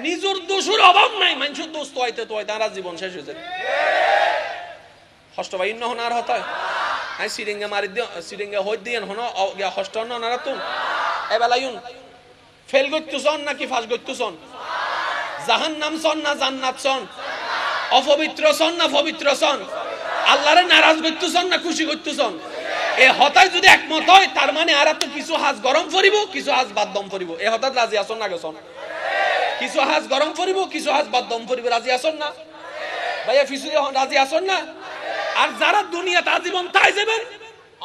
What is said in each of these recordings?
নিজের দোষের অভাব নাই, মানুষের দোষ তো হইতে তারা জীবন শেষ হয়েছে। হষ্ট ভাই হন আর হতায় আই সিরিঙ্গা মারি দিও, সিরিঙ্গা হই দিয়েন হন হষ্ট নারা তুন এবেলাইন ফেল করতেছন নাকি ফাঁস করতেছন, জাহান্নাম সন না জান্নাত সন, অপবিত্র সন না পবিত্র সন, আল্লাহরে নারাজ করতেছন না খুশি করতেছন। এই হতায় যদি একমত হয় তার মানে আর তো কিছু হাজ গরম ফরিব, কিছু হাজ বাদ দম ফরিব। এই হঠাৎ রাজি আসন না গেছন, কিছু হাজ গরম ফরিব, কিছু হাজ বাদ দম ফরিব। রাজি আসন না ভাইয়া, ফিসু রাজি আসন না? আর যারা দুনিয়াতে আজীবন তাই যাবেন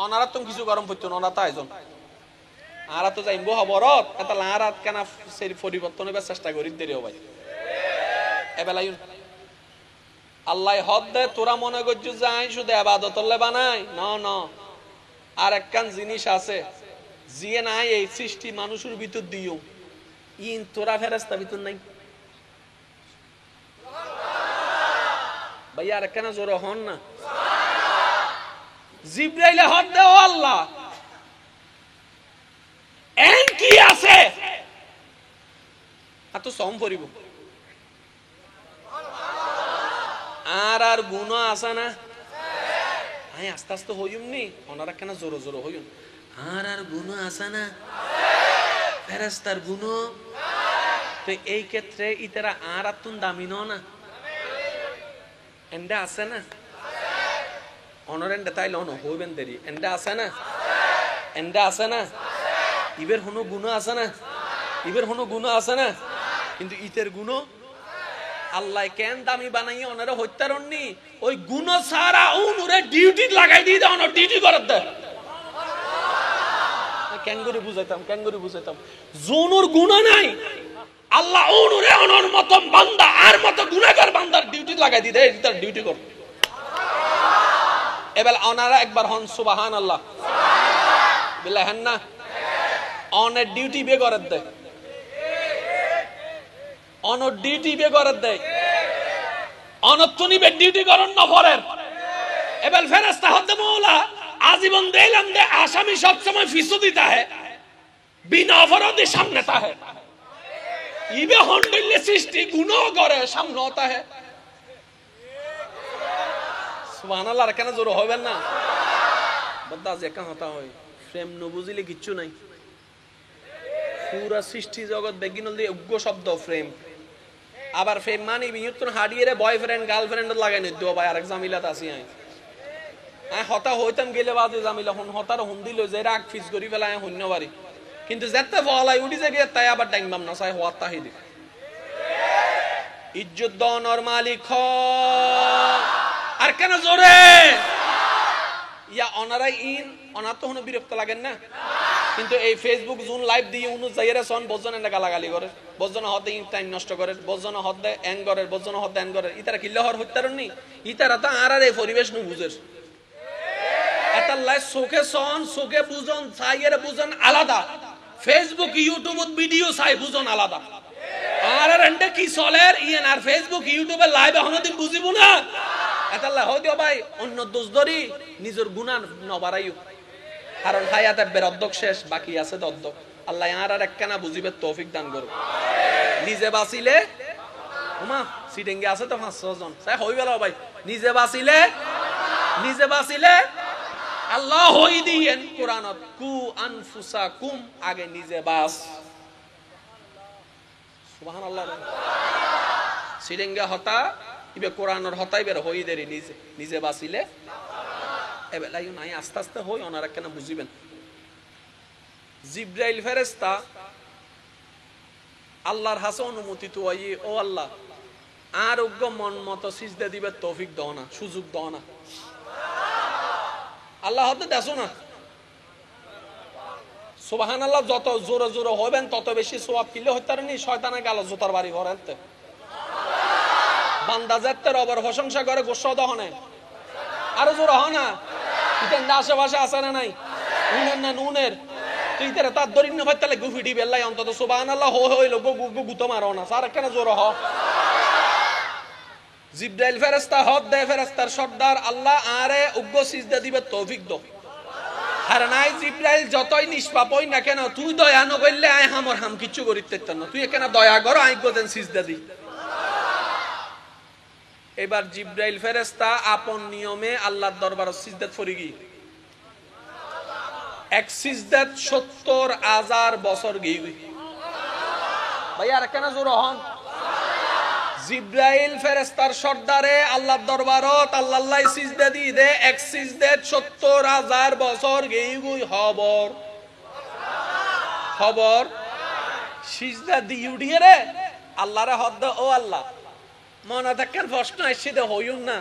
অনারা তো কিছু গরম পড়তো না, ওনারা তাইজন আরা তো যাইব হবরত এটা লারাত কেন সেই পরিবর্তন হবে চেষ্টা করি দেরি ভাই। এবেলাই আল্লাহ হদ দে তোরা মনে করছো যাই শুধু আবাদত বানাই না না, আর একখান জিনিস আছে জিয়ে নাই এই সৃষ্টি মানুষের ভিতর দিও ইন তোরা ফেরেস্তা ভিতর নাই ভাই। আর একখানা জোর হন না, জিব্রাইলে হদ দে ও আল্লাহ এন কি আছে এত সম পড়িব আর গুণ আছে না, আমি আস্তে আস্তে হইম নি ওনারা কেন জোরো জোরো হইম আর গুণ আছে না, ফেরেস্তার গুণ। তো এই ক্ষেত্রে ইতারা আর তুন দামি না এন্ডা আছে না, অনরেন্ডা তাইলে অন হইবেন দেরি এন্ডা আছে না, এন্ডা আছে না, ইবের হনো গুণ আছে না, ইবের হনো গুণ আছে না। কিন্তু ইতের গুণ আল্লাহ কেন দামি বানাইয়া ওনারা হত্যারণনি ওই গুণ সারা উনুরে ডিউটি লাগাই দিয়ে দাও, ডিউটি করার দেয়। কেন করে বুঝাইতাম জোনুর গুণ নাই, আল্লাহ উনুরে ওনার মত বান্দা আর মত গুনাহগার বান্দার ডিউটি লাগাই দিয়ে দেয়, তার ডিউটি কর। এবার ওনারা একবার হন সুবহানাল্লাহ বিল্লাহ হেন না, অনের ডিউটি বে করার দেয়, অনর ডিউটি বে করার দেয়, অনত্তনিবে ডিউটি করেন নফরের। এবার ফেরেশতা হতে মওলা আজীবন দিলাম দে আসামি সব সময় ফিসু দিতা है বিনা অপরাধে সামনে তা है, ইবে হন্ডলে সৃষ্টি গুনাহ করে সামনে হতা है। সুবহানাল্লাহ। আর কেন জোর হবেন না বদ্দা যে কেন হতা হয় প্রেম ন বুঝিলে কিচ্ছু নাই। পুরা সৃষ্টি জগৎ বেগিনল দিয়ে উগ্র শব্দ প্রেম, আবার প্রেম মানে বিয়ুত্তর হাডিয়ে বয়ফ্রেন্ড গার্লফ্রেন্ড লাগাই নিত ভাই। আরেক জামিলাত আসি আই হতা হইতাম গেলে বাদে জামিলা হন হতার হন দিল যে রাগ ফিস করি ফেলায় হন্য বাড়ি, কিন্তু যেতে ফলাই উঠি যে গিয়ে তাই আবার ডাইম বাম না চাই হওয়ার তাহিদি ইজ্জত দনর মালিক। আর কেন জোরে ইয়া অনারাই ইন অনার তো হন বিরক্ত লাগেন না, কিন্তু এই ফেসবুক জুন লাইভ দিয়ে উনু যাইরা সন বজন এন্ডা গালাগালি করে, বজন হদে টাইম নষ্ট করে, বজন হদে এন করে, বজন হদে এন করে। ইতারা কিল্লা হর হত্যারণ নি, ইতারা তো আর এই পরিবেশ নু বুঝের এতাল্লাই চোখে সন চোখে বুঝন চাইয়ের বুঝন আলাদা, ফেসবুক ইউটিউবত ভিডিও চাই বুঝন আলাদা। আর এন্ডা কি চলের ইয়েন আর ফেসবুক ইউটিউবে লাইভ হনদিন বুঝিব না। এতাল্লাই হয় দিও ভাই অন্য দোষ ধরি নিজের গুনাহ নবারাইও, কারণ হায়াতের বেরদ্দক শেষ বাকি আছে দদ্দক। আল্লাহ আর একখানা বুঝিবে তৌফিক দান করুক। নিজে বাঁচিলে ওমা সিটিংয়ে আছে তো 5-6 জন চাই হই গেল ভাই, নিজে বাঁচিলে আল্লাহ হই দিয়েন কোরআনত কু আনফুসাকুম আগে নিজে বাঁচ। সুবহানাল্লাহ। সিটিংয়ে হতা ইবে কোরআনের হতাই বের হই দেরি নিজে বাঁচিলে এবেলাই নাই আস্তে আস্তে হই ওনারা কেন বুঝিবেন। জিব্রাইল ফেরেশতা আল্লাহর হাসে অনুমতি তো ও আল্লাহ আর উগ্র মন মতো সিজদা দিবে তৌফিক দাও না, সুযোগ দাও না। আল্লাহ হতে দেখো না সুবহানাল্লাহ। যত জোরে জোরে হবেন তত বেশি সওয়াব কিলে হইতারনি শয়তানে গাল জোতার বাড়ি ঘরেতে বান্দা যেতে রবের প্রশংসা করে গোসা দহনে আরো জোরে হ না। ইতেন আশেপাশে আছে না নাই নুনের না নুনের তুই তার দরিদ্র ভাই তাহলে গুফি ডি বেল্লাই অন্তত সুবহানাল্লাহ হইল গুতো মারো না সার কেন জোর হ। জিব্রাইল ফেরেশতা হদ দে ফেরেশতার সর্দার আল্লাহ আরে উগ্র সিজদা দিবে তৌফিক দাও। আর নাই জিব্রাইল যতই নিষ্পাপ হই না কেন, তুই দয়া ন করলে আয় হামর হাম কিচ্ছু করিতে না, তুই কেন দয়া করো আই গোদেন সিজদা দি। এবার জিব্রাইল ফেরেশতা আপন নিয়মে আল্লাহর দরবারে সিজদাত ফরি গি, এক সিজদাত ৭০,০০০ বছর গই ভাই। আর কেন জোর হন? জিব্রাইল ফেরেশতার সর্দারে আল্লাহর দরবারত আল্লাহ সিজদা দি দে, এক সিজদাত ৭০,০০০ বছর গই গুই খবর খবর সিজদা দি উঠিয়ে রে আল্লাহরে হদ। ও আল্লাহ মনে থাকেন প্রশ্ন আসছে দে হইউন না,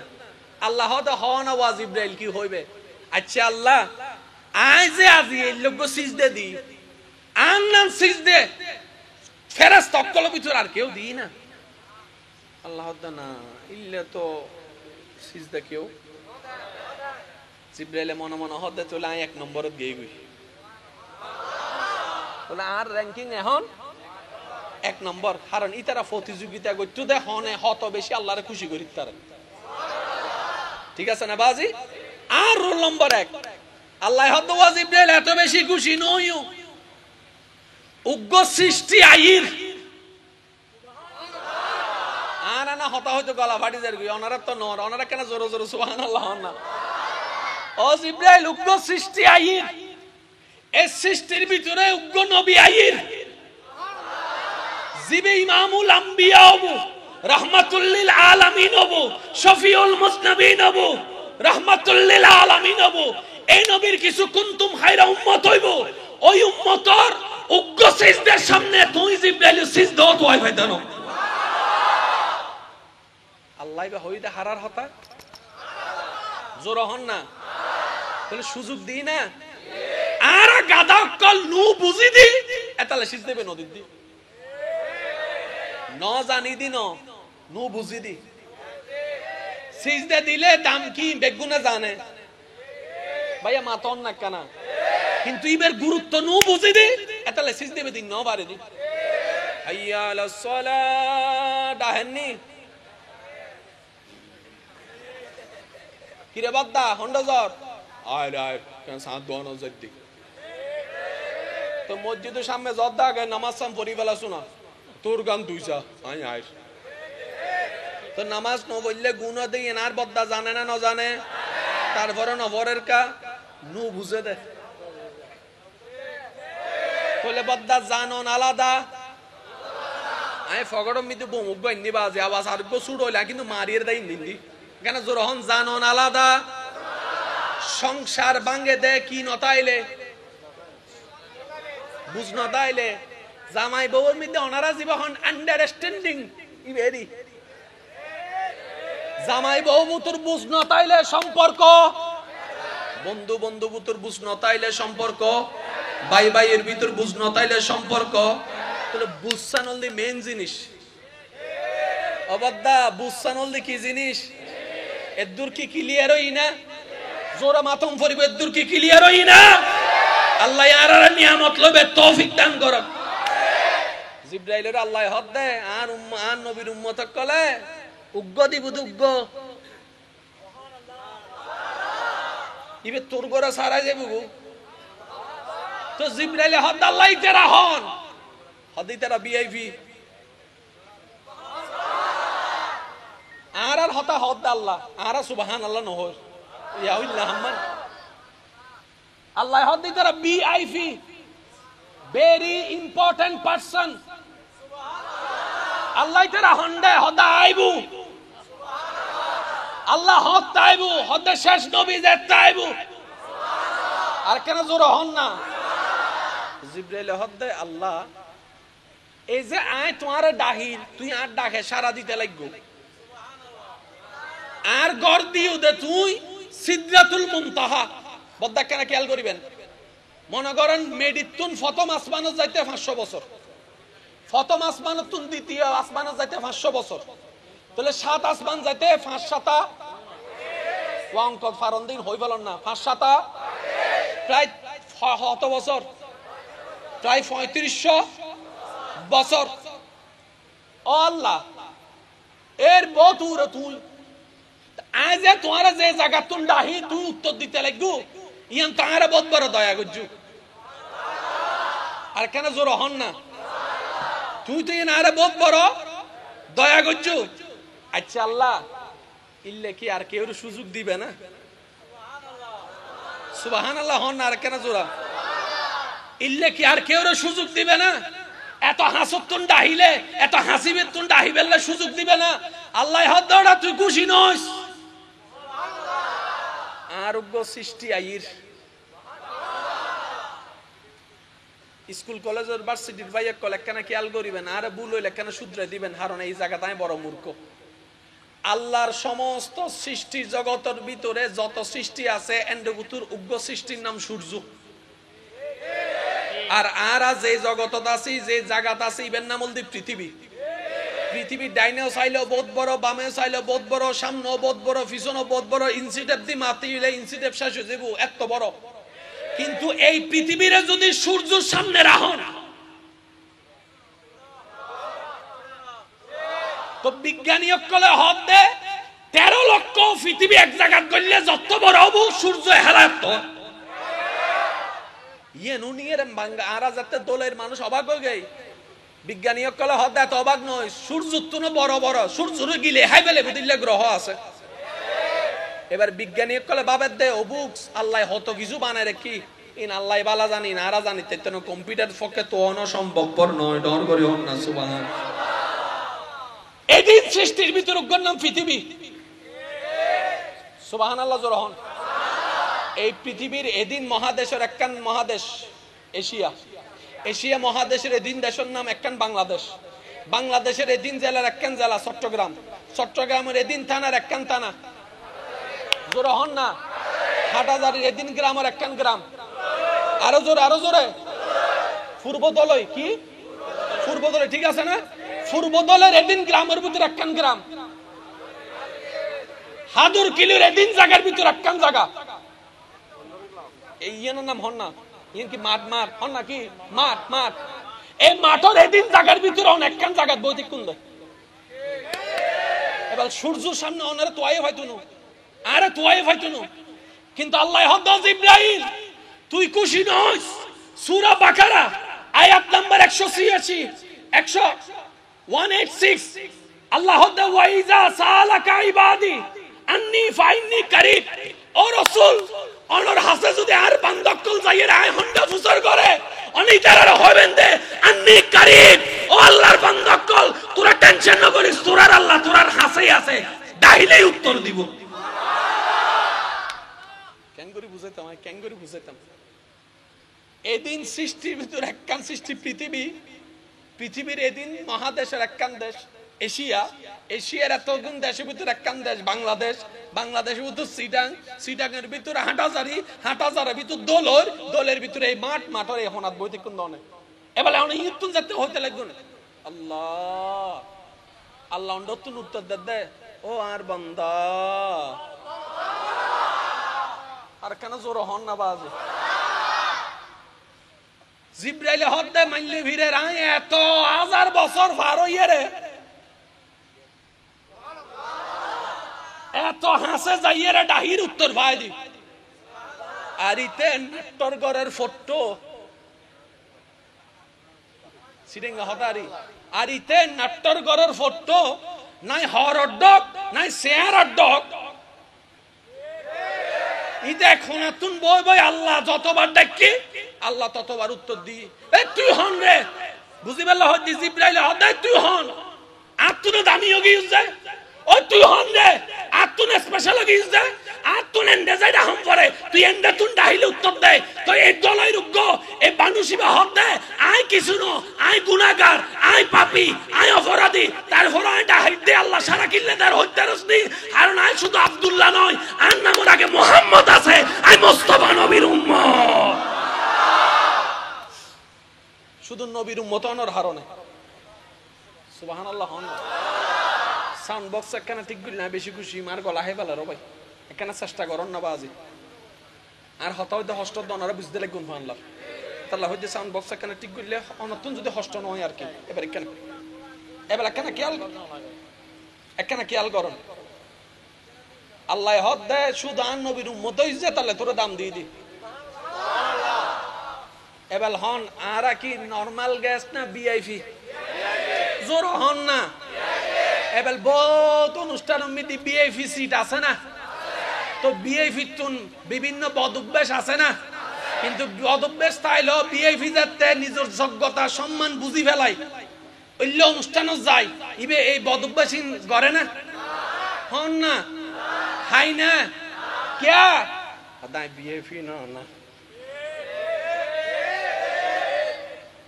আল্লাহ হদ হন ওয়া জিব্রাইল কি হইবে? আচ্ছা আল্লাহ আই যে আজি এই লোক সিজদা দি আন নাম সিজদে ফেরেশতা অকল ভিতর আর কেউ দি না। আল্লাহ না ইল্লে তো সিজদা কেউ। জিব্রাইলে মনে মনে হদে তোলা আই এক নম্বরত গই গই, তোলা আর র্যাঙ্কিং এখন এক নম্বর। কারণ ইতারা প্রতিযোগিতা করতে দে হনে হত বেশি আল্লাহরে খুশি করি তারা, ঠিক আছে না বাজি? আর রোল নম্বর ১ আল্লাহ হদ ওয়া জিব্রাইল এত বেশি খুশি নইও উগ্র সৃষ্টি আইর আর না হতা হয়তো গলা ফাটি যায় গই। ওনারা তো নর, ওনারা কেন জোরে জোরে সুবহানাল্লাহ না? ও জিব্রাইল উগ্র সৃষ্টি আইর, এই সৃষ্টির ভিতরে উগ্র নবী আইর, জিবে ইমামুল আম্বিয়া হবো, রাহমাতুল লিল আলামিন হবো, শফিউল মুজনবিন হবো, রাহমাতুল লিল আলামিন হবো। এই নবীর কিছু কুনতুম খায়রা উম্মত হইব, ওই উম্মতর উগ্র সিজদার সামনে তুই জিব্রাইল সিজদা তো হয় ভাই দানো। আল্লাহ বা হইতে হারার হতা জোর হন না, তাহলে সুযোগ দিই না। আর গাদা কল নু বুঝি দি এতালে সিজ দেবে নদীর দি ন জানি দি নু বুঝি দি সিজদা দিলে দাম কি বেগুনে জানে ভাইয়া মাতন না কেনা, কিন্তু ইবের গুরুত্ব নু বুঝি দি এতালে সিজ দেবে দিন ন বারে দি। হাইয়া আলাস সালাত ডাহেননি কিরে বাদ্দা হন্ডাজর আয় আয় কেন সাত দোয়ানো জদ্দি তো মসজিদের সামনে জদ্দা আগে নামাজ সাম পড়ি ফেলা শোনা তোর গান দুইসা আয় আয় তো নামাজ ন বললে গুণ দেই এনার বদ্দা জানে না ন জানে, তারপরে নবরের কা নু বুঝে দে বলে বদ্দা জানন আলাদা। আমি ফগড়ম মিতে বমুক বাইনি বাজে আওয়াজ আর গো সুড় হইলা কিন্তু মারিয়ে দেই নিন্দি কেন জোরহন জানন আলাদা। সংসার ভাঙ্গে দে কি নতাইলে বুঝ নতাইলে জামাই বউর মধ্যে অনারা জীবন আন্ডারস্ট্যান্ডিং ইবেরি জামাই বউ বুতুর বুঝ নতাইলে সম্পর্ক, বন্ধু বন্ধু বুতুর বুঝ নতাইলে সম্পর্ক, ভাই ভাইয়ের ভিতর বুঝ নতাইলে সম্পর্ক। তাহলে বুঝসানল দি মেইন জিনিস অবদ্দা বুঝসানল দি কি জিনিস এদুর কি ক্লিয়ার হই না জোরা মাতম ফরিব এদুর কি ক্লিয়ার হই না। আল্লাহ আর নিয়ামত লবে তৌফিক দান করক। জিব্রাইলের আল্লাহ হদ দে আর আর নবীর উম্মত কলে উগ্গ দিব উগ্গ ইবে তোর গরা সারা যাবো তো জিব্রাইলে হদ আল্লাহ তেরা হন হদি তেরা ভিআইপি আর আর হতা হদ আল্লাহ আর সুবহানাল্লাহ নহর ইয়া ইল্লাহমান আল্লাহ হদি তেরা ভিআইপি very important person আল্লাহ তেরা হন্ডে হদা আইবু আল্লাহ হদ তাইবু হদ শেষ নবী যে তাইবু আর কেন জোর হন না। জিব্রাইল হদ দে আল্লাহ এই যে আয় তোমার ডাহির তুই আর ডাকে সারা দিতে লাগবো আর গড় দিও দে তুই সিদরাতুল মুনতাহা বদ্দা কেন খেয়াল করিবেন মনে করেন মেডিতুন প্রথম আসমানত যাইতে 500 বছর, প্রথম আসমানতুন দ্বিতীয় আসমানত যাইতে 500 বছর, তাহলে 7 আসমান যাইতে 5 7 ওয়াঙ্ক ফারন্দিন হই বলন না 5 7 প্রায় কত বছর প্রায় 3500 বছর। ও আল্লাহ এর বতুরে তুই আজ তোমার যে জায়গা তুন ডাহি তুই উত্তর দিতে লাগবো ইয়ান তাহারা বহুত বড় দয়া করছু আর কেন জোর হন না তুই তো ইয়ান আরে বহুত বড় দয়া করছু আচ্ছা আল্লাহ ইল্লে কি আর কেউ সুযোগ দিবে না সুবহানাল্লাহ হন না আর কেন জোরা ইল্লে কি আর কেউ সুযোগ দিবে না এত হাসতুন ডাহিলে এত হাসিবে তুন ডাহিবেলে সুযোগ দিবে না আল্লাহ হদ্দটা তুই খুশি নস আরোগ্য সৃষ্টি আইর স্কুল কলেজ ইউনিভার্সিটির বাইরে কল একখানা খেয়াল করিবেন আর ভুল হইলে একখানা শুধরে দিবেন কারণ এই জায়গাটাই বড় মূর্খ আল্লাহর সমস্ত সৃষ্টি জগতের ভিতরে যত সৃষ্টি আছে এন্ডগুতুর উগ্র সৃষ্টির নাম সূর্য আর আর যে জগতত আছে যে জায়গাত আছে ইবেন নাম হল পৃথিবী পৃথিবীর ডাইনেও চাইলেও বহুত বড় বামেও চাইলেও বহুত বড় সামনেও বহুত বড় পিছনেও বহুত বড় ইনসিটেপ দি মাতি হইলে ইনসিটেপ শেষ হয়ে যাবো এত বড় কিন্তু এই পৃথিবীরে যদি সূর্যের সামনে রাখুন তো বিজ্ঞানী সকলে হদ দে 13 লক্ষ পৃথিবী এক জায়গায় করলে যত বড় হবো সূর্য হেলাত ইয়ে নুনিয়ের বাঙ্গা আরা যাতে দলের মানুষ অবাক হয়ে গেই বিজ্ঞানী সকলে হদ এত অবাক নয় সূর্য তো বড় বড় সূর্যের গিলে হাই বেলে বুঝলে গ্রহ আছে এবার বিজ্ঞানী সকলে বাবের দে অবুক আল্লাহ হত কিছু বানায় রে কি ইন আল্লাহ বালা জানি না আরা জানি তেন কম্পিউটার পক্ষে তো অনসম্ভবপর নয় ডর করে হন না সুবহান এদিন সৃষ্টির ভিতর উগ্র নাম পৃথিবী সুবহানাল্লাহ জোর হন এই পৃথিবীর এদিন মহাদেশের একখান মহাদেশ এশিয়া এশিয়া মহাদেশের এদিন দেশের নাম একখান বাংলাদেশ বাংলাদেশের এদিন জেলার একখান জেলা চট্টগ্রাম চট্টগ্রামের এদিন থানার একখান থানা জোর হন না হাটাজারির এদিন গ্রামের একখান গ্রাম আরো জোরে পূর্বদলয় কি পূর্বদলয় ঠিক আছে না পূর্বদলের এদিন গ্রামের ভিতর একখান গ্রাম হাদুর কিলোর এদিন জায়গার ভিতর একখান জায়গা এই ইয়ানোর নাম হন না ইয়ান কি মাঠ হন না কি মাঠ এই মাঠের এদিন জায়গার ভিতর অনেকখান জায়গা বৈদিক কুন্দ এবার সূর্যের সামনে ওনারা তোয়াই হয়তো নো আরে তোয়াই হয়তো নো কিন্তু আল্লাহ হদ্দাজ ইব্রাহিম তুই খুশি নস সূরা বাকারা আয়াত নাম্বার 186 আল্লাহ হদ্দা ওয়াইজা সালাকা ইবাদি আন্নী ফাইন্নী করিব ও রাসূল অনর হাসে যদি আর বান্দকল যাইয়ের আয় হন্ডা ফুসর করে অনি তারা হবেন দে আন্নী করিব ও আল্লাহর বান্দকল তোরা টেনশন না করিস তোরার আল্লাহ তোরার হাসেই আছে ডাইলেই উত্তর দিব কেন করে বুঝাইতাম এদিন সৃষ্টির ভিতর একখান সৃষ্টি পৃথিবীর এদিন মহাদেশের একখান দেশ এশিয়ার এতগুণ দেশের ভিতর একখান দেশ বাংলাদেশের ভিতর সিটাঙের ভিতরে হাটাজারের ভিতর দলের ভিতরে এই মাঠের এই হনাত বৈদিক কোন এবার এখন ইতুন যাতে হইতে লাগবে না আল্লাহ নতুন উত্তর দে ও আর বান্দা আর কেন জোর হন না বাজে জিব্রাইল হদ্দে মাইলে ভিড়ে রায় এত হাজার বছর পার হইয়ে রে এত হাসে যাইয়ে রে ডাহির উত্তর ভাই দি আরিতে নাট্টর গড়ের ফটো সিরেঙ্গা হদারি আরিতে নাট্টর গড়ের ফটো নাই হরর ডগ নাই শেয়ার ডগ ই দেখো না তুন বই আল্লাহ যতবার ডাকি আল্লাহ ততবার উত্তর দি এ তুই হন রে বুঝি বেলা হদি জিব্রাইল হদাই তুই হন আতুনে দামি হগি যায় ও তুই হন রে আতুনে স্পেশাল হগি যায় আতুন এন্ডে যাই রাহম পরে তুই এন্ডে তুন ডাইলে উত্তর দে তো এই দলাই রুগ্গ এই বানুসিবা হদ দে আই কিছু ন আই গুনাহগার আই পাপী আই অপরাধী তারপর আই ডাইল দে আল্লাহ সারা কিল্লে তার হত্যারস নি কারণ আই শুধু আব্দুল্লাহ নয় আর নামের আগে মুহাম্মদ আছে আই মুস্তাফা নবীর উম্মত শুধু নবীর উম্মত অনর হারনে সুবহানাল্লাহ হন সাউন্ড বক্স একখানা ঠিক গলি না বেশি খুশি মার গলা হে ফেলার ভাই একখানা চেষ্টা করন না বাজি আর হতা হইতে হস্ত দনারা বুঝতে লাগুন আল্লাহ তাআলা হইতে সাউন্ড বক্স একখানা ঠিক গলি অনতুন যদি হস্ত নয় আর কি এবার একখানা খেয়াল করন আল্লাহ হদ দে শুধু আন নবীর উম্মত হইছে তাহলে তোরা দাম দিয়ে দি এবার হন আরা কি নরমাল গ্যাস না বিআইপি জোর হন না এবার বহুত অনুষ্ঠান মিটি বিআইপি সিট আছে না তো বিআইপি তুন বিভিন্ন বদভ্যাস আছে না কিন্তু বদভ্যাস তাইলো বিআইপি যাতে নিজের যোগ্যতা সম্মান বুঝি ফেলাই ওইল অনুষ্ঠানও যায় ইবে এই বদভ্যাস করে না হন না হাই না ক্যা আদায় বিআইপি না না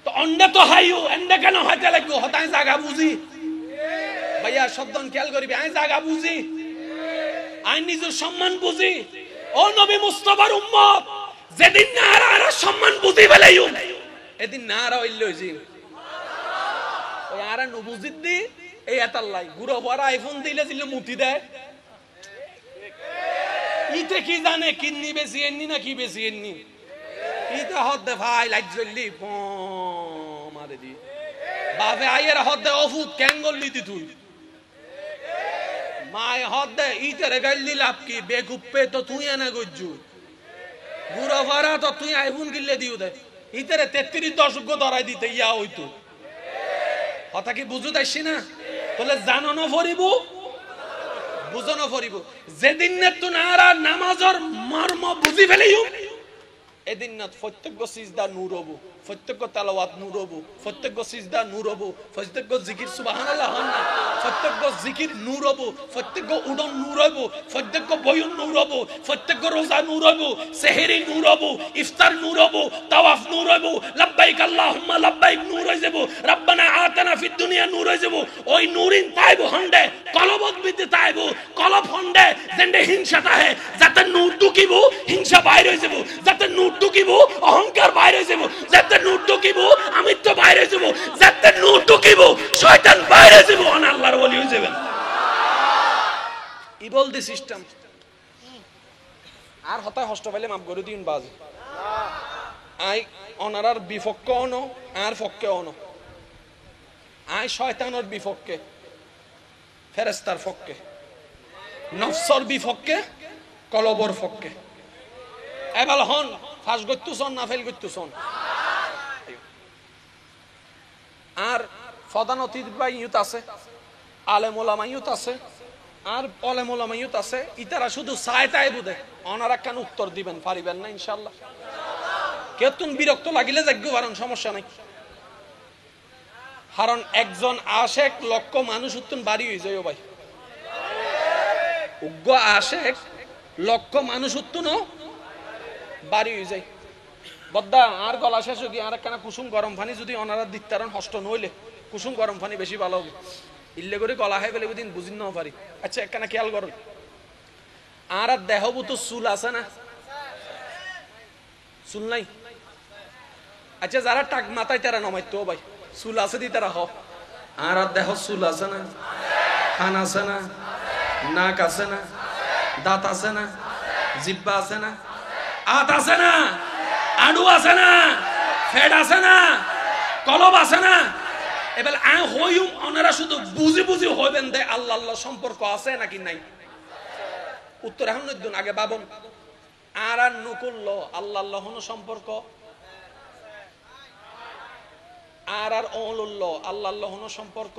তো অন্ডা তো হাইও এন্ডা কেন হইতে লাগবো হতায় জায়গা বুঝি ভাইয়া শব্দন খেয়াল করিবি আই জায়গা বুঝি আই নিজের সম্মান বুঝি ও নবী মুস্তাফার উম্মত যেদিন না আর সম্মান বুঝি ফেলাইও এদিন না আর হইল হইছি ওই আর নবুজিত দি এই এতাল্লাই গুড়ো পড়া আইফোন দিলে দিলে মুতি দেয় ইতে কি জানে কিন্নি বেশি এননি না কি বেশি এননি ইতে হদ্দে ভাই লাইট জ্বললি মারে দি বাপে আইয়ের হদ্দে অফুত ক্যাঙ্গল লিতি তুই মায় হদ্দে ইতে গাইলি লাভ কি বেকুপ্পে তো তুই এনে গজ্জু বুড়ো ভাড়া তো তুই আইফোন কিনলে দিও দে ইতে 33 দশক ধরাই দিতে ইয়া হইতো কথা কি বুঝু দাইছি না তাহলে জানো ফরিব বুঝনো ফরিব যেদিন না তুই আর নামাজের মর্ম বুঝি ফেলিও এদিন না প্রত্যেক সিজদা নূর হবো প্রত্যেক তেলাওয়াত নূর হবো প্রত্যেক সিজদা নূর হবো প্রত্যেক জিকির সুবহানাল্লাহ হন না প্রত্যেক জিকির নূর হবো প্রত্যেক উডন নূর হবো প্রত্যেক বয়ন নূর হবো প্রত্যেক রোজা নূর হবো সেহরি নূর হবো ইফতার নূর হবো তাওয়াফ নূর হবো লাব্বাইক আল্লাহুম্মা লাব্বাইক নূর হয়ে যাবো রব্বানা আতানা ফিদ দুনিয়া নূর হয়ে যাবো ওই নূরিন তাইবো হন্ডে কলবত বিতে তাইবো কলব হন্ডে যেন্ডে হিংসাটা হে যাতে নূর ঢুকিবো হিংসা বাইরে হয়ে যাবো যাতে নূর ঢুকিবো অহংকার বাইরে হয়ে যাবো যাতে নূর ঢুকিবো আমিত্ব বাইরে হয়ে যাবো যাতে নূর ঢুকিবো শয়তান বাইরে হয়ে যাবো আল্লাহর ওলি হয়ে যাবেন ইবল দি সিস্টেম আর হতা হষ্ট পাইলে মাফ করে দিন বাজ আই অনারার বিপক্ষ অন আর পক্ষে অন আই শয়তানের বিপক্ষে ফেরেশতার পক্ষে নফসর বিপক্ষে কলবর পক্ষে এবাল হন ফাঁস গত্যুছন না ফেল গত্যুছন আর প্রধান অতিথি বা ইউত আছে আলেম ওলামা ইউত আছে আর আলেম ওলামা ইউত আছে ইতারা শুধু চায়তাই বুঝে ওনারা কেন উত্তর দিবেন পারিবেন না ইনশাআল্লাহ কেউ তুমি বিরক্ত লাগিলে যাগ্য পারেন সমস্যা নাই কারণ একজন আশেক লক্ষ মানুষ উত্তন বাড়ি হয়ে যায় ভাই উগ্র আশেক লক্ষ মানুষ উত্তন বাড়ি হয়ে যায় বদ্দা আর গলা শেষ যদি আর একখানা কুসুম গরম পানি যদি অনারা দিতারণ হষ্ট নইলে কুসুম গরম পানি বেশি ভালো হবে ইল্লে করে গলা খাই ফেলে দিন বুঝিন নাও পারি আচ্ছা একখানা খেয়াল করুন আর দেহবু তো চুল আছে না চুল নাই আচ্ছা যারা টাক মাথায় তারা নমাইতো ভাই চুল আছে দি তারা হ আর দেহ চুল আছে না কান আছে না নাক আছে না দাঁত আছে না জিব্বা আছে না আত আছে না আডু আছে না ফেড আছে না কলব আছে না এবার আ হইম ওনারা শুধু বুঝি বুঝি হইবেন দে আল্লাহ আল্লাহ সম্পর্ক আছে নাকি নাই উত্তর এখন নইদুন আগে বাবন আর আর নকুল আল্লাহ আল্লাহ হন সম্পর্ক আর আর অলুল্ল আল্লাহ আল্লাহ হন সম্পর্ক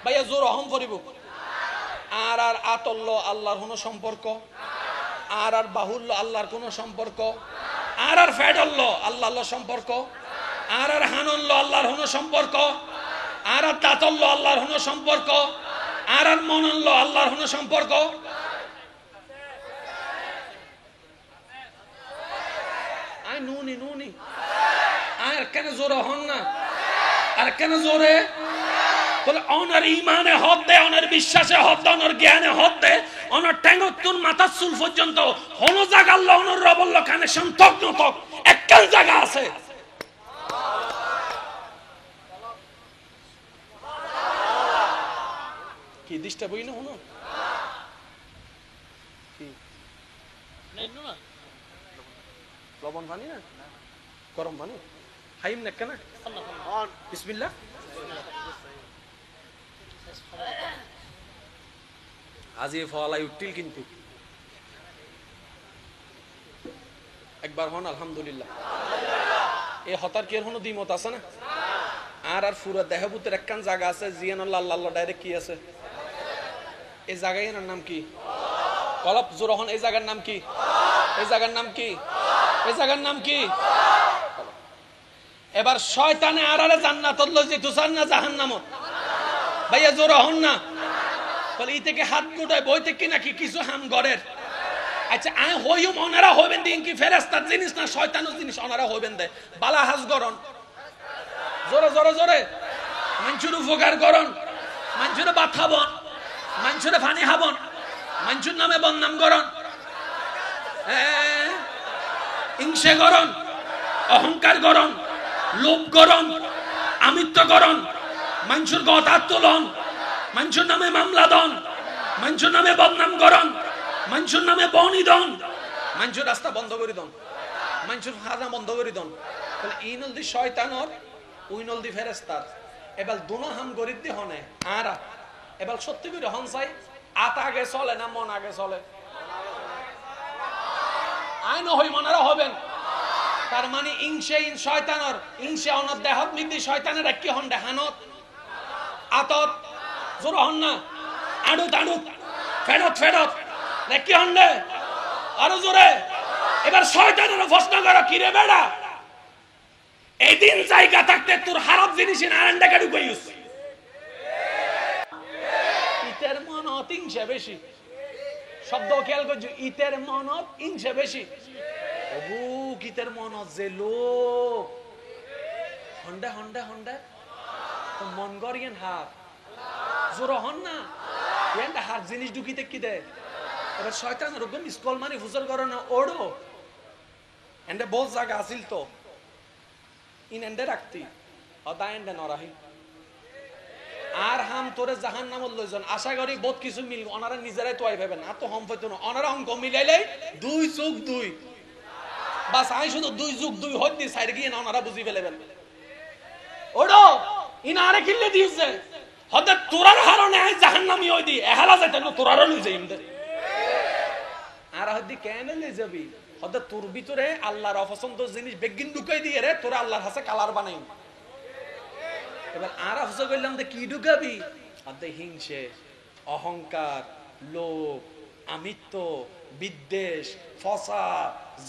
ভাইয়া জোর অহম করিব আর আর আতল্ল আল্লাহর হন সম্পর্ক আর আর বাহুল্য আল্লাহর কোন সম্পর্ক আর আর ফেডল্ল আল্লাহ আল্লাহ সম্পর্ক আর আর হানল্ল আল্লাহর হন সম্পর্ক আর আর দাতল্ল আল্লাহর হন সম্পর্ক আর আর মনল্ল আল্লাহর হন সম্পর্ক আয় নুনি নুনি আর কেন জোরে হন না আর কেন জোরে বলে অনার ইমানে হদ দে অনার বিশ্বাসে হদ দে অনার জ্ঞানে হদ দে অনার ট্যাঙ্গতুন মাথার চুল পর্যন্ত হন জায়গা আল্লাহ অনার রবল্ল কানেকশন তক ন তক এককাল জায়গা আছে কি দিশটা বই না হনো কি না লবণ পানি না গরম পানি হাইম না কেন বিসমিল্লাহ আজ এ ফলাই উঠতিল কিন্তু একবার হন আলহামদুলিল্লাহ এই হতার কি কোনো দ্বিমত আছে না? আর পুরো দেহভূতের একখান জায়গা আছে জিয়ানুল্লাহ আল্লাহ ডাইরেক্ট কি আছে এই জায়গায় এর নাম কি? কলব জোরহন। এই জায়গার নাম কি? এই জায়গার নাম কি? এই জায়গার নাম কি? এবার শয়তানে আরারে জান্নাতত লই যেতে চান না জাহান্নামত? ভাইয়া জোরহন না বলে ই থেকে হাত গুটায় বই থেকে নাকি কিছু হাম গড়ের। আচ্ছা আয় হইম ওনারা হইবেন দিন কি ফেরেশতার জিনিস না শয়তানের জিনিস ওনারা হইবেন দে বালা হাজ গরন জোরে জোরে জোরে মানুষের উপকার করন, মানুষের ভাত খাবন, মানুষের পানি খাবন, মানুষের নামে বদনাম করন, হিংসে করন, অহংকার করন, লোভ করন, আমিত্ব করন, মানুষের কথা তোলন, মানুষের নামে মামলা দন, মানুষের নামে বদনাম করন, মানুষের নামে বনি দন, মানুষের রাস্তা বন্ধ করে দন, মানুষের খাজা বন্ধ করে দন। ই নলদি শয়তানর ওই নলদি ফেরেস্তার। এবার দুনো হাম গরিব দি হনে আরা এবার সত্যি করে হন চাই আত আগে চলে না মন আগে চলে? আইন হই মনারা হবেন। তার মানে ইংসে ইন শয়তানর ইংসে অনত দেহত মিদি শয়তানের কি হন দেহানত আতত জোর হন না আড়ুত আড়ুত ফেরত ফেরত কি হন দে আরো জোরে। এবার শয়তানের প্রশ্ন করো কি রে বেড়া এই দিন জায়গা থাকতে তোর খারাপ জিনিস নারায়ণ টাকা ঢুকাইস ইতের মনত ইংসে বেশি। শব্দ খেয়াল করছো ইতের মনত ইংসে বেশি। অবু গীতের মনত যে লোক হন্ডা হন্ডা হন্ডা মন গরিয়েন হার জোর হন না এন্ডা হার জিনিস ঢুকিতে কি দে। এবার শয়তান ওরকম স্কুল মানে ফুজর করে না ওড়ো এন্ডে বহুত জায়গা আসিল তো ইন এন্ডে রাখতি অদা এন্ডে নরাহি আর হাম তোরে জাহান নামত লইজন আশা করি বহুত কিছু মিল ওনারা নিজেরাই তো আই ভাবেন আর তো হম হইতো না ওনারা অঙ্ক মিলাইলে 2+2 বাস আই শুধু 2+2 হইতে সাইড গিয়ে না ওনারা বুঝি ফেলেবেন ওড়ো ইনা আরে কিল্লে দিয়েছে হদে তোরার হারনে আই জাহান্নামী হই দি এহালা যাইতে না তোরারও লই যাইম দে আর হদি কেন লই যাবি হদে তোর ভিতরে আল্লাহর অপছন্দ জিনিস বেগিন ঢুকাই দিয়ে রে তোরা আল্লাহর হাতে কালার বানাই। এবার আর আফসোস করলাম যে কি ঢুকাবি হদে হিংসে অহংকার লোভ আমিত্ব বিদ্বেষ ফসা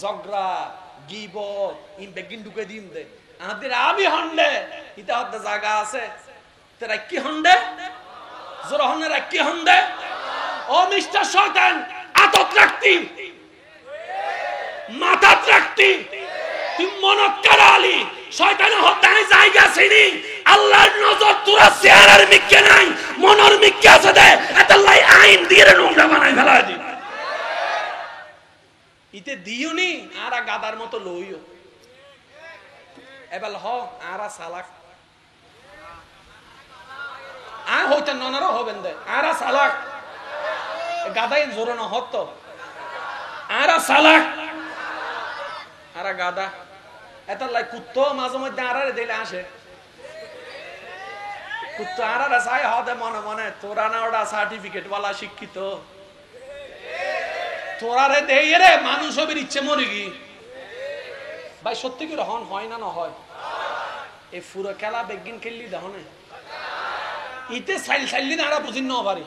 ঝগড়া গীবত ইন বেগিন ঢুকাই দিম দে আমাদের আবি হন্ডে ইতা হদে জায়গা আছে তেরা কি হন্ডে জোর হন্ডে রাখি হন্ডে ও মিস্টার শয়তান আতত রাখতি মাথা রাখতি তুই মনত কারালি শয়তান হতায় জায়গা ছিনি আল্লাহর নজর তোরা চেহারার মিক্কে নাই মনের মিক্কে আছে দে আল্লাহ আইন দিয়ে নোংরা বানাই ফেলাই দি ইতে দিওনি আরা গাদার মতো লইও এবার হ আরা সালাক আর হইতে ননারা হবেন দে আরা সালাক গাদাই জোরে না হত আরা সালাক আরা গাদা এত লাই কুত্তো মাঝে মধ্যে আরারে দিলে আসে কুত্তো আরারে চাই হদে মনে মনে তোরা না ওটা সার্টিফিকেট ওয়ালা শিক্ষিত তোরারে দেই রে মানুষ হবির ইচ্ছে মরে গি ভাই সত্যি কি রহন হয় না না হয় এই পুরো খেলা বেগিন খেললি দেখনে ইতে সাইল সাইলি না আরা বুঝিন না পারি।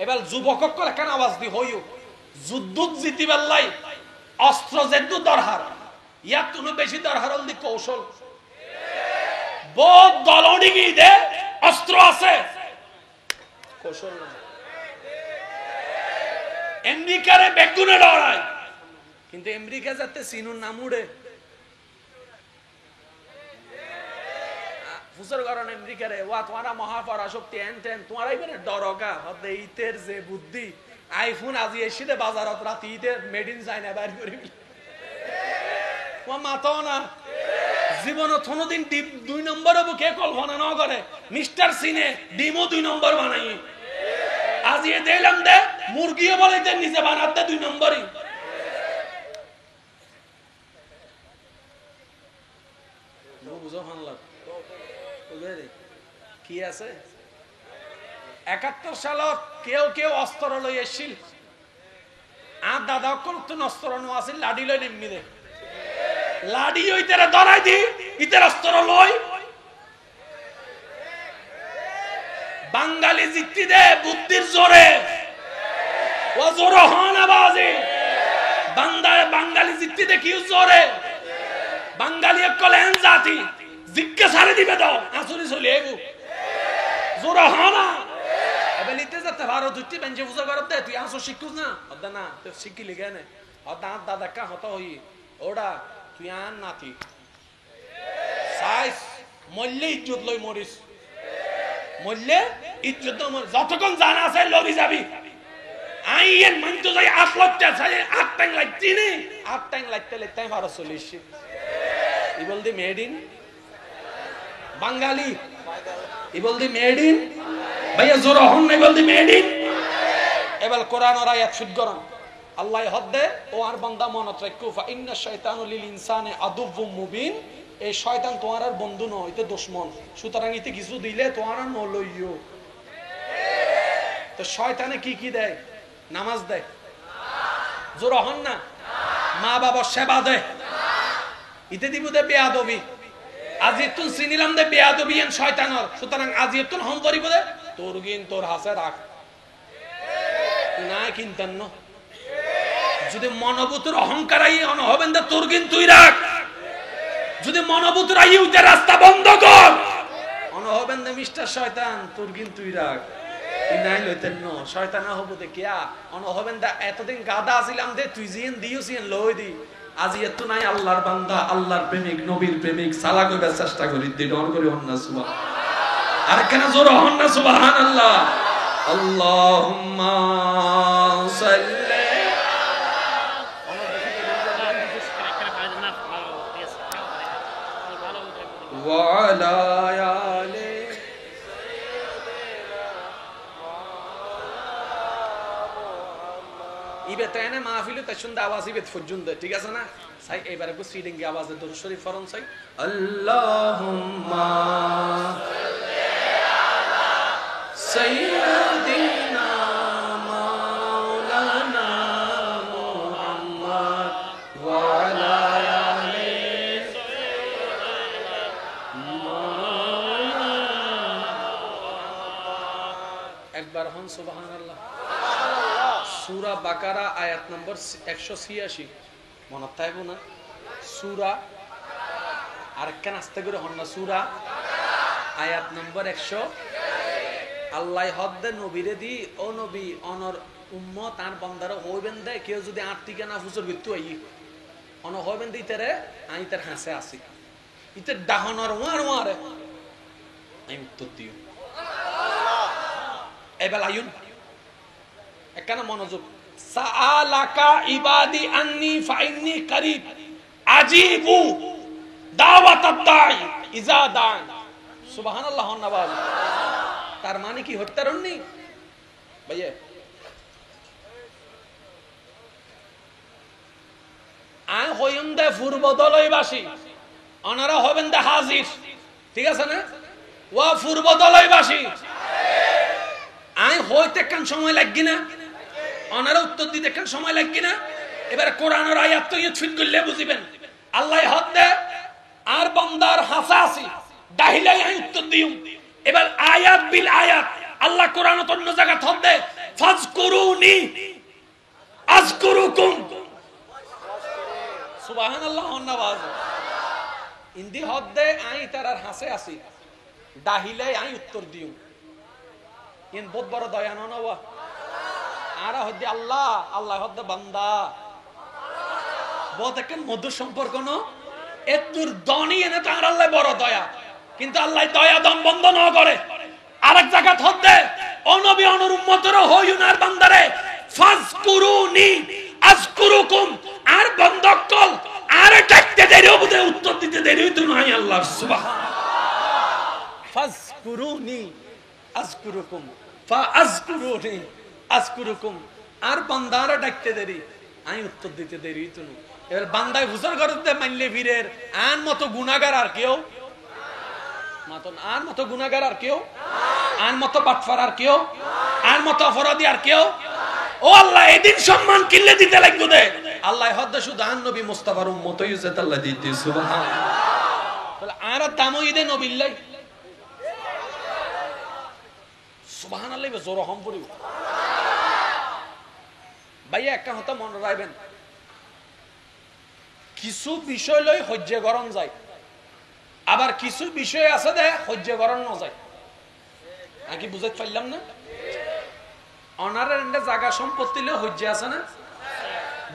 এবার যুবক কেন আওয়াজ দি হইও যুদ্ধ জিতিবার লাই অস্ত্র যেদু দরহার ইয়ার তুমি বেশি দরহার হল কৌশল বহুত দলডিগি দে অস্ত্র আছে কৌশল না। আমেরিকারে বেগুনে লড়াই কিন্তু আমেরিকা যাতে সিনুর নাম উড়ে ফুসর কারণ আমেরিকারে ওয়া তোমারা মহাপরা শক্তি এনটেন তোমার এইবারে ডরগা হতে ইতের যে বুদ্ধি আইফোন আজি এসে বাজারত রাতে ইতের মেড ইন চাইনা বাইর করি মাতাও না জীবনে কোনোদিন ডিম 2 নম্বর বুকে কল্পনা না করে মিস্টার সিনে ডিমও 2 নম্বর বানাই আজি এ দিলাম দে মুরগিও বলে যে নিজে বানাতে 2 নম্বরই বুঝো হানলা কি আছে 71 সালত কেউ কেউ অস্ত্র লই এসেছিল আর দাদা অকল তো অস্ত্র নো আছে লাডি লই নিমি দে লাডি ওইতারে ধরাই দি ইতার অস্ত্র লই বাঙালি জিত্তি দে বুদ্ধির জোরে ও জোর হন আওয়াজে বাঙালি জিত্তি দে কি জোরে বাঙালি একলেন জাতি জিজ্ঞা সারে দিবে দাও আসুরি চলি এবু জোর হনা এবে নিতে যেতে পারো দুটি বেঞ্চে পূজা করতে দে তুই আসো শিখুস না অদা না তুই শিখিলি কেন অদা দাদা কা হতো হই ওড়া তুই আন নাতি সাইজ মল্লে ইজ্জত লই মরিস মল্লে ইজ্জত যতক্ষণ জানা আছে লবি যাবি আইয়েন মানতো যাই আট লটটা চাই আট টাইম লাগতি নি আট টাইম লাগতে লাগতে পারো চলিস ই বলদি মেড ইন বাঙালি ই বলদি মেড ইন ভাইয়া জোর হন নাই বলদি মেড ইন এবার কোরআন আর আয়াত শুদ্ধ করুন আল্লাহ হদ্দে ও আর বান্দা মনত রাখো ফা ইন্না শাইতানু লিল ইনসানি আদুউম মুবিন এই শয়তান তোমার আর বন্ধু নয় এটা দুশমন সুতরাং ইতে কিছু দিলে তোমার আর নলইও তো শয়তানে কি কি দেয় নামাজ দেয় জোর হন না মা বাবা সেবা দেয় ইতে দিব দে বেয়াদবি আজি তুই চিনিলাম দে বেয়াদবি এন শয়তানর সুতরাং আজি তুই হম করিব দে তোর গিন তোর হাসে রাখ না কিনতেন না যদি মনোভূতির অহংকার আই অন হবেন দে তোর গিন তুই রাখ যদি মনোভূতির আই উতে রাস্তা বন্ধ কর অন হবেন দে মিস্টার শয়তান তোর গিন তুই রাখ নাই লইতেন ন শয়তান হবো দে কিয়া অন হবেন দা এতদিন গাদা আছিলাম দে তুই জিন দিওছিন লই দি আজি এত নাই আল্লাহর বান্দা আল্লাহর প্রেমিক নবীর প্রেমিক সালা কইবার চেষ্টা করি দি ডর করি হন্না সুবহান আর কেন জোর হন্না সুবহানাল্লাহ আল্লাহুম্মা সাল্লি ওয়া আলা আলি ইবে তাইনে মাহফিলে তা সুন্দর আওয়াজ ইবে পর্যন্ত ঠিক আছে না সাই এবারে কো সিডিং এর আওয়াজে দরুদ শরীফ পড়ুন সাই আল্লাহুম্মা সাল্লি আলা সাইয়্যিদিনা মাওলানা মুহাম্মদ ওয়া আলা আলি সাইয়্যিদিনা মাওলানা একবার হন সুবহানাল্লাহ সূরা বাকারা আয়াত নম্বর 186 মনে থাকবো না সূরা আর কেন আস্তে করে হন না সূরা আয়াত নম্বর 100 আল্লাহ হদ্দে নবীরে দি ও নবী অনর উম্মত আর বান্দারা হইবেন দে কেউ যদি আট টিকা না ফুসর বিত্তু আই অন হইবেন দি তেরে আই তার হাসে আসি ইতে ডাহনর ওয়ারে আমি উত্তর দিও এবেলা আইন একখানা মনোযোগ সাআলাকা ইবাদি আন্নি ফাইন্নি করিব আজিবু দাওয়াতাদ দাই ইজা দান সুবহানাল্লাহ নাবাল তার মানে কি হত্যারণনি ভাইয়া আই হইম দে পূর্বদলয়বাসী অনারা হবেন দে হাজির ঠিক আছে না ওয়া পূর্বদলয়বাসী আই হইতে কান সময় লাগি না অনারা উত্তর দিতে কান সময় লাগি না এবারে কোরআনের আয়াত তো ইয়ে ফিট করলে বুঝিবেন আল্লাহ হদ দে আর বান্দার হাসাসি দাহিলাই আই উত্তর দিও এবার আয়াত বিল আয়াত আল্লাহ কোরআনত অন্য জায়গা হদ দে ফাজকুরুনি আযকুরুকুম সুবহানাল্লাহ ওয়ান্নাবাজ ইন্দি হদ দে আই তারার হাসে আসি দাহিলাই আই উত্তর দিও ইন বহুত বড় দয়া নওয়া আর হদ্দে আল্লাহ আল্লাহ হদ্দে বান্দা বহুত একটা মধুর সম্পর্ক ন এতুর দনি এনে তো আর আল্লাহ বড় দয়া কিন্তু আল্লাহ দয়া দম বন্ধ না করে আরেক জায়গা হদ্দে ও নবী অনুর উম্মতের হইউনার বান্দারে ফাজকুরুনি আযকুরুকুম আর বন্ধকল আর ডাকতে দেরি হবে উত্তর দিতে দেরি হইতো না আল্লাহ সুবহান ফাজকুরুনি আযকুরুকুম ফাআযকুরুনি আযকুরুকুম আর বান্দারা ডাকতে দেরি আমি উত্তর দিতে দেরি হইতো না এবার বান্দায় হুজুর করতে মানলে বীরের আন মতো গুনাহগার আর কেউ মাতন আন মতো গুনাহগার আর কেউ আন মতো বাটফার আর কেউ আন মতো অপরাধী আর কেউ ও আল্লাহ এদিন সম্মান কিল্লে দিতে লাগবে দে আল্লাহ হদ্দে শুধু আন নবী মুস্তাফার উম্মত হইছে আল্লাহ দিতে সুবহানাল্লাহ বলে আর দামো ইদে নবিল্লাই সুবহানাল্লাহ জোর হম পড়ি ভাইয়া একটা কথা মনে রাখবেন কিছু বিষয় লই সহ্য করন যায় আবার কিছু বিষয় আছে দে সহ্য করন না যায় নাকি বুঝাইতে পারলাম না অনারের জায়গা সম্পত্তি লই সহ্য আছে না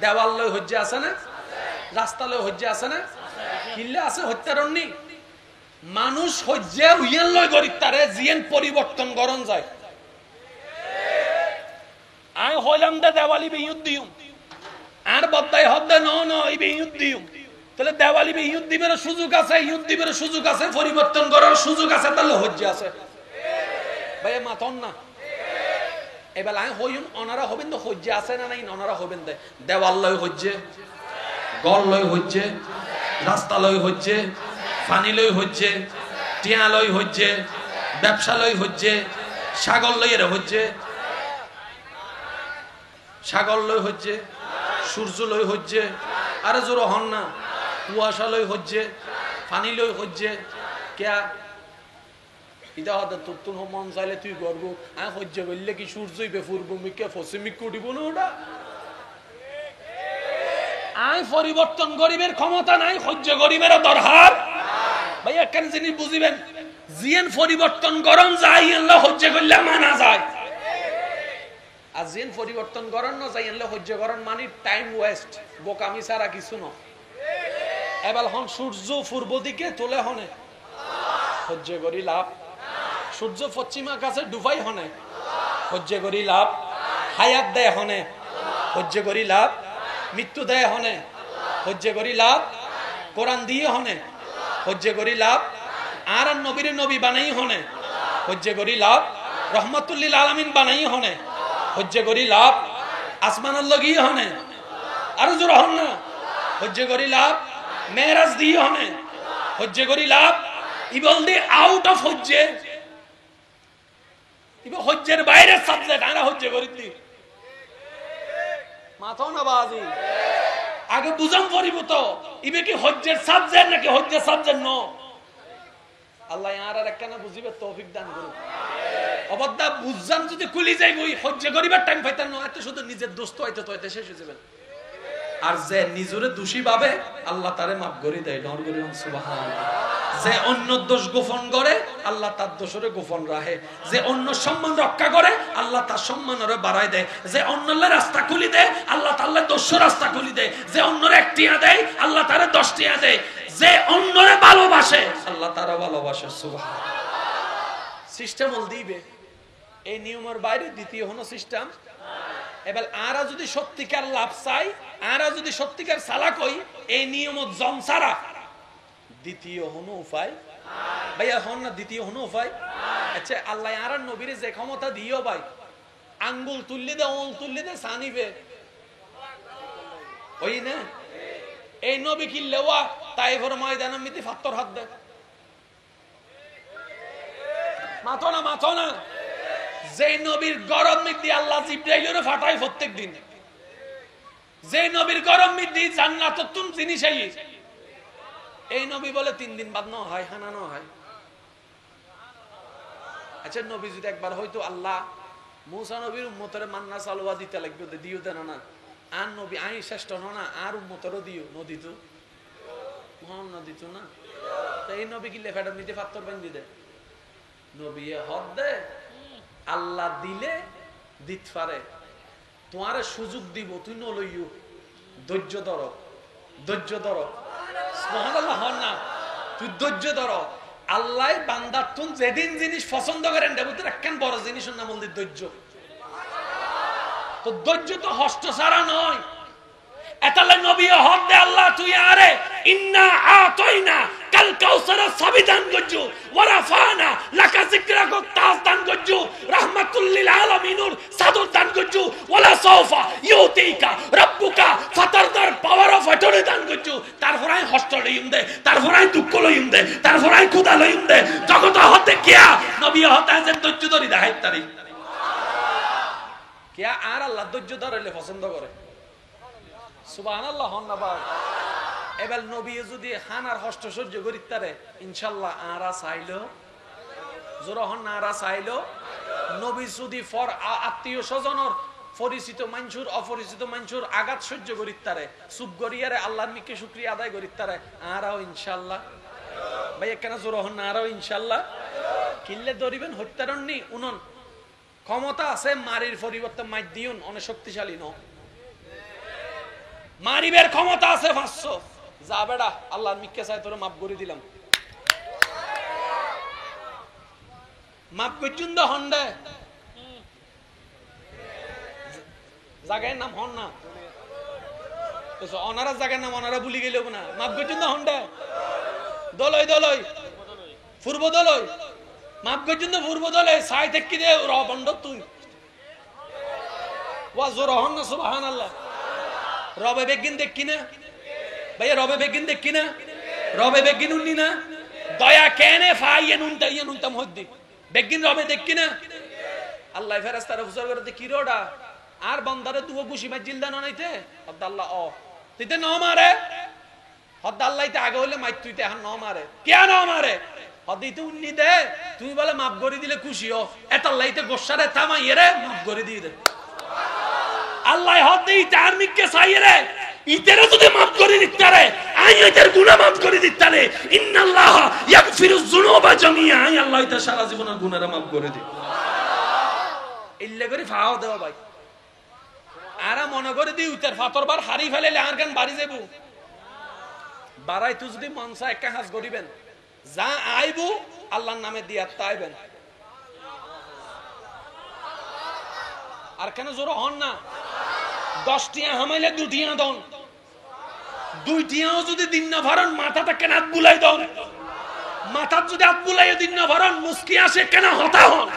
দেওয়াল লই সহ্য আছে না রাস্তা লই সহ্য আছে না কিল্লা আছে হত্যারণনি মানুষ সহ্য হুইয়ান লই গরিব তারে জিয়েন পরিবর্তন করন যায় আই হইলাম দে দেওয়ালি বিয়ুদ দিউম আর বদ্দাই হদ্দে ন এই বিয়ুদ দিউম তাহলে দেওয়ালি বিয়ুদ দিবের সুযোগ আছে ইয়ুদ দিবের সুযোগ আছে পরিবর্তন করার সুযোগ আছে তাহলে সহ্য আছে ভাইয়া মাতন না এবার আই হইম অনারা হবেন তো সহ্য আছে না নাই অনারা হবেন দে দেওয়াল লই সহ্য গল লই সহ্য রাস্তা লই সহ্য পানি লই সহ্য টিয়া লই সহ্য ব্যবসা লই সহ্য ছাগল লই এর সহ্য ছাগল লই সহ্য সূর্য লই সহ্য আরে জোর হন না কুয়াশা লই সহ্য পানি লই সহ্য কেয়া ইদা হদা তুতুন মন চাইলে তুই গর্ব আই সহ্য করলে কি সূর্যই বে পূর্ব মিকে পশ্চিমিক উঠিব না ওটা আই পরিবর্তন গরিবের ক্ষমতা নাই সহ্য গরিবের দরকার ভাই একখান জিনিস বুঝিবেন জিয়েন পরিবর্তন করন যায় আল্লাহ সহ্য করলে মানা যায় আর জিয়েন পরিবর্তন করন না যায় আল্লাহ সহ্য করন মানে টাইম ওয়েস্ট বোকামি ছাড়া কিছু না এবার হন সূর্য পূর্ব দিকে তোলে হনে সহ্য করি লাভ সূর্য পশ্চিমা কাছে ডুবাই হনে সহ্য করি লাভ হায়াত দেয় হনে সহ্য করি লাভ মৃত্যু দেয় হনে সহ্য করি লাভ কোরআন দিয়ে হনে সহ্য করি লাভ আর নবীর নবী বানাই হনে সহ্য করি লাভ রহমতুল্লিল আলামিন বানাই হনে সহ্য করি লাভ আসমানের লগি হনে আর জোর হন না সহ্য করি লাভ মেরাজ দিয়ে হনে সহ্য করি লাভ ইবল দি আউট অফ সহ্য ইবে সহ্যের বাইরে সাবজেক্ট আনা সহ্য করি দি মাথাও না বাজি আগে বুঝাম পড়িব তো ইবে কি সহ্যের সাবজেক্ট নাকি সহ্যের সাবজেক্ট ন আল্লাহ আর একখানা বুঝিবে তৌফিক দান করুন অবদ্দা বুঝজান যদি কুলি যাইব সহ্য করিবার টাইম পাইতাম না এত শুধু নিজের দোস্ত হইতে তো এতে শেষ হয়ে যাবেন আর যে নিজরে দোষী ভাবে আল্লাহ তারে মাফ করে দেয় ডর করে সুবহানাল্লাহ যে অন্য দোষ গোপন করে আল্লাহ তার দোষরে গোপন রাখে যে অন্য সম্মান রক্ষা করে আল্লাহ তার সম্মানরে বাড়ায় দেয় যে অন্যের রাস্তা খুলি দেয় আল্লাহ তাআলা দোষ রাস্তা খুলি দেয় যে অন্যরে একটিয়া দেয় আল্লাহ তারে 10 টিয়া দেয় যে অন্যরে ভালোবাসে আল্লাহ তারা ভালোবাসে সুবহানাল্লাহ সিস্টেম হল দিবে এই নিয়মের বাইরে দ্বিতীয় হলো সিস্টেম এবার আরা যদি সত্যিকার লাভ চাই আরা যদি সত্যিকার চালাক হই এই নিয়মত জমসারা দ্বিতীয় হনো উপায় ভাইয়া হন না দ্বিতীয় হনো উপায় আচ্ছা আল্লাহ আর নবীরে যে ক্ষমতা দিও ভাই আঙ্গুল তুললি দে ওল তুললি দে সানিবে ওই না এই নবী কি লেওয়া তাইফের ময়দানে মিতি ফাত্তর হাত দে মাথো না যে নবীর গরম মিতি আল্লাহ জিব্রাইলের ফাটায় প্রত্যেকদিন যে নবীর গরম মিতি জান্নাতত তুন জিনিস আই এই নবী বলে 3 দিন বাদ না হয় হানা না হয় আচ্ছা নবী যদি একবার হয়তো আল্লাহ মুসা নবীর উম্মতের মান্না সালওয়া দিতে লাগবে দিও দেন না আর নবী আই শ্রেষ্ঠ না আর উম্মতেরও দিও নদী তো মোহাম্মদ নদী তো না তো এই নবী কি লেফাটা মিতে ফাত্তর বেঁধে দেয় নবী হদ দে আল্লাহ দিলে দিত পারে তোমারে সুযোগ দিব তুই নলইও ধৈর্য ধর সুবহানাল্লাহ হন না তুই ধৈর্য ধর আল্লাহ বান্দার তুন যেদিন জিনিস পছন্দ করেন দেবতে রাখেন বড় জিনিসের নাম হল ধৈর্য তো ধৈর্য তো হস্ত ছাড়া নয় এতালে নবী হদ দে আল্লাহ তুই আরে ইন্না আতাইনা কাল কাউসার সাবিদান গজ্জু ওয়ারাফানা লাকা যিকরাকু তাজদান গজ্জু রাহমাতুল লিল আলামিনুর সাদর দান গজ্জু ওয়ালা সাওফা ইউতিকা রাব্বুকা ফাতারদার পাওয়ার অফ অ্যাটর্নি দান গজ্জু তারপরাই হস্ত লইম দে তারপরাই দুঃখ লইম দে তারপরাই ক্ষুধা লইম দে জগত হতে কিয়া নবী হতে যে ধৈর্য ধরি দেখাই তারি সুবহানাল্লাহ কিয়া আর আল্লাহ ধৈর্য ধরলে পছন্দ করে সুবহানাল্লাহ হন না বাবা। এবার নবী যদি হানার হস্ত সহ্য করিতারে ইনশাআল্লাহ আরা চাইলো জোর হন না আরা চাইলো নবী যদি ফর আত্মীয় স্বজনের পরিচিত মানুষের অপরিচিত মানুষের আঘাত সহ্য করিতারে চুপ করিয়ারে আল্লাহর নিকে শুকরিয়া আদায় করিতারে আরাও ইনশাআল্লাহ ভাই কেন জোর হন না আরাও ইনশাআল্লাহ কিল্লে ধরিবেন হত্যারণ নি উনন ক্ষমতা আছে মারির পরিবর্তে মার দিউন অনেক শক্তিশালী ন মারিবের ক্ষমতা আছে 500 যা বেড়া আল্লাহর মিকে চাই তোরে মাফ করে দিলাম মাফ করছুন দা হন্ডে জায়গার নাম হন না অনারা জায়গার নাম অনারা ভুলি গেল না মাফ করছুন দা হন্ডে দলই দলই পূর্ব দলই মাফ করছুন দা পূর্ব দলই সাই থেকে দে রবন্ড তুই ওয়া জোর হন না সুবহানাল্লাহ রবে বেগিন দেখি না ভাইয়া রবে বেগিন দেখি না রবে বেগিন উন্নি না দয়া কেনে ফাইয়ে নুনতা মহদ্দি বেগিন রবে দেখি না আল্লাহ ফেরেশতারে ফুসর করতে কি রোডা আর বান্দারে দুও গুশি মাজিল দান নাইতে আল্লাহ ও তিতে ন মারে হদ আল্লাহতে আগে হইলে মাই তুইতে এখন ন মারে কে ন মারে হদিতে উন্নি দে তুই বলে মাফ করে দিলে খুশি হ এত আল্লাহতে গোসারে থামাইয়ে রে মাফ করে দিয়ে দে আল্লাহ হদে তার মিকে চাইয়ে রে ইতেরে যদি মাফ করে দিতারে আই এদের গুনাহ মাফ করে দিতারে ইন্নাল্লাহ ইয়াগফিরুয যুনুবা জামিআ আই আল্লাহ তা সারা জীবনের গুনাহরা মাফ করে দি ইল্লে করে ফাও দাও ভাই আরা মনে করে দি উতের ফাতরবার হারি ফেলেলে আর গান বাড়ি যাবো বাড়াই তুই যদি মনসা একটা হাজ করিবেন যা আইবো আল্লাহর নামে দিয়া তাইবেন আর কেন জোর হন না 10 টিয়া হামাইলে 2 টিয়া দন 2 টিয়াও যদি দিন না ভরন মাথাটা কেন হাত বুলাই দন মাথা যদি হাত বুলাই দিন না ভরন মুস্কি আসে কেন হতা হন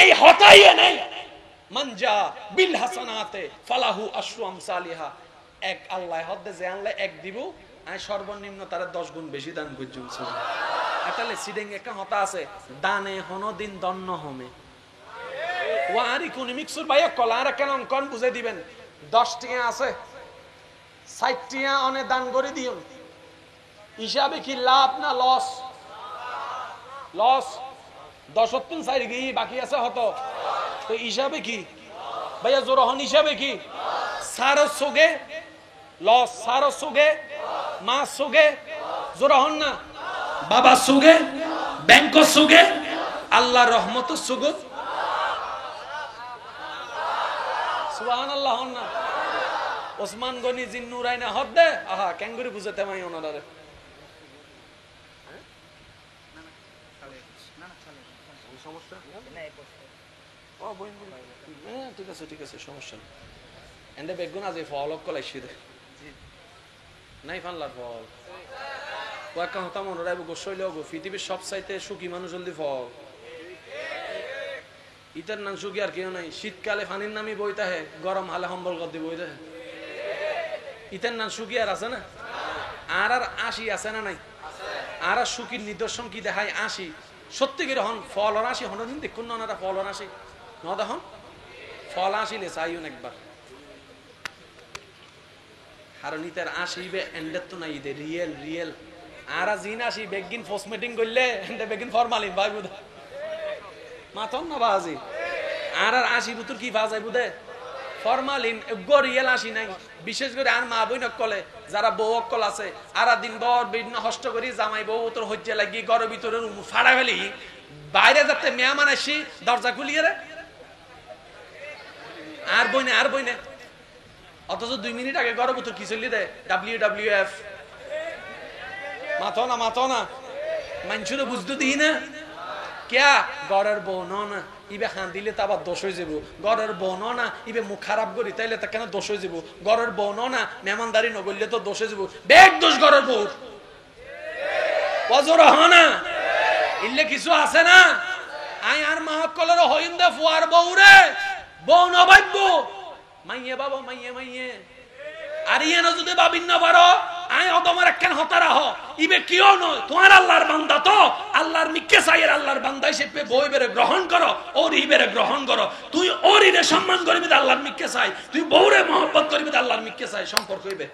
এই হতাই নাই মানজা বিল হাসানাতে ফালাহু আশরু আমসালিহা এক আল্লাহ হদে যে আনলে এক দিব আই সর্বনিম্ন তার 10 গুণ বেশি দান করছুন সুবহানাল্লাহ তাহলে সিডিং একটা হতা আছে দানে হনো দিন দন্ন হমে ওয়ার ইকোনমিক্সর ভাইয়া কলার কেন কোন বুঝাই দিবেন 10 টিয়া আছে 60 টিয়া অনে দান করে দিও হিসাবে কি লাভ না লস লস 10 তিন সাইড গই বাকি আছে হতো তো হিসাবে কি ভাইয়া জোর হন হিসাবে কি সারো সোগে লস সারো সোগে মা সোগে জোর হন না বাবা সোগে ব্যাংক সোগে আল্লাহর রহমত সোগে সুবহানাল্লাহ হন না ওসমান গনি জিন্নুরাইনা হদ দে আহা ক্যাঙ্গুরি বুঝাতে মাই ওনারে সমস্যা ও বইন হ্যাঁ ঠিক আছে সমস্যা নেই এন্ড বেগুন আজ ফল কলাইছি দে নাই ফানলার ফল ওয়াকা হতা মনে রাইব গোসইলে গো পৃথিবীর সব চাইতে সুখী মানুষ জলদি ফল ইতার নাম সুখী আর কেউ নাই শীতকালে পানির নামই বইতে হে গরম হালে সম্বল কর দি বইতে ইতার নাম সুখী আর আছে না আর আশি আছে না নাই আর সুখীর নিদর্শন কি দেখায় আশি সত্যিকার হন ফল রাশি হনদিন দেখুন না ওনারা ফল রাশি ন দেখুন ফল আসিলে চাইউন একবার কারণ ইতার আসিবে এন্ডের তো নাই দে রিয়েল রিয়েল আর জিন আসি বেগিন পোস্ট মিটিং করলে এন্ডে বেগিন ফরমালিন ভাই বুদা মাতন না বাজি আর আসি বুতুর কি বাজাই বুদে ফরমালিন গরিয়েল আসি নাই বিশেষ করে আর মা বই নকলে যারা বউ অকল আছে আর দিন বর বিভিন্ন কষ্ট করি জামাই বউ তোর হজ্জে লাগি ঘরের ভিতরে রুম ফাড়া ফেলি বাইরে যাতে মেহমান আসি দরজা খুলিয়ে রে আর বইনে অথচ 2 মিনিট আগে ঘরের ভিতর কি চলি দে WWF মাথো না মানুষের বুঝতে দিই না क्या गौरर बोनो ना इबे खान दिले ताबा दोष हो जेबो गौरर बोनो ना इबे मुख खराब करी ताइले ता केन दोष हो जेबो गौरर बोनो ना मेहमानदारी न करले तो दोष हो जेबो बेग दोष गौरर बो वजर हाना इल्ले किछु আছে না আই আর মহকলের হইন্দে ফুয়ার বউরে বউ ন ভাববো মাইয়ে বাবা মাইয়ে আর ইয়ে না যদি ভাবিন না পারো আয় অদমর কেন হতারা হ ইবে কিও নয় তোমার আল্লাহর বান্দা তো আল্লাহর মিক্কে চাইয়ের আল্লাহর বান্দা হিসেবে বই বেরে গ্রহণ করো ওর ইবেরে গ্রহণ করো তুই ওর ইরে সম্মান করবি আল্লাহর মিক্কে চাই তুই বউরে মহব্বত করবি আল্লাহর মিক্কে চাই সম্পর্ক হইবে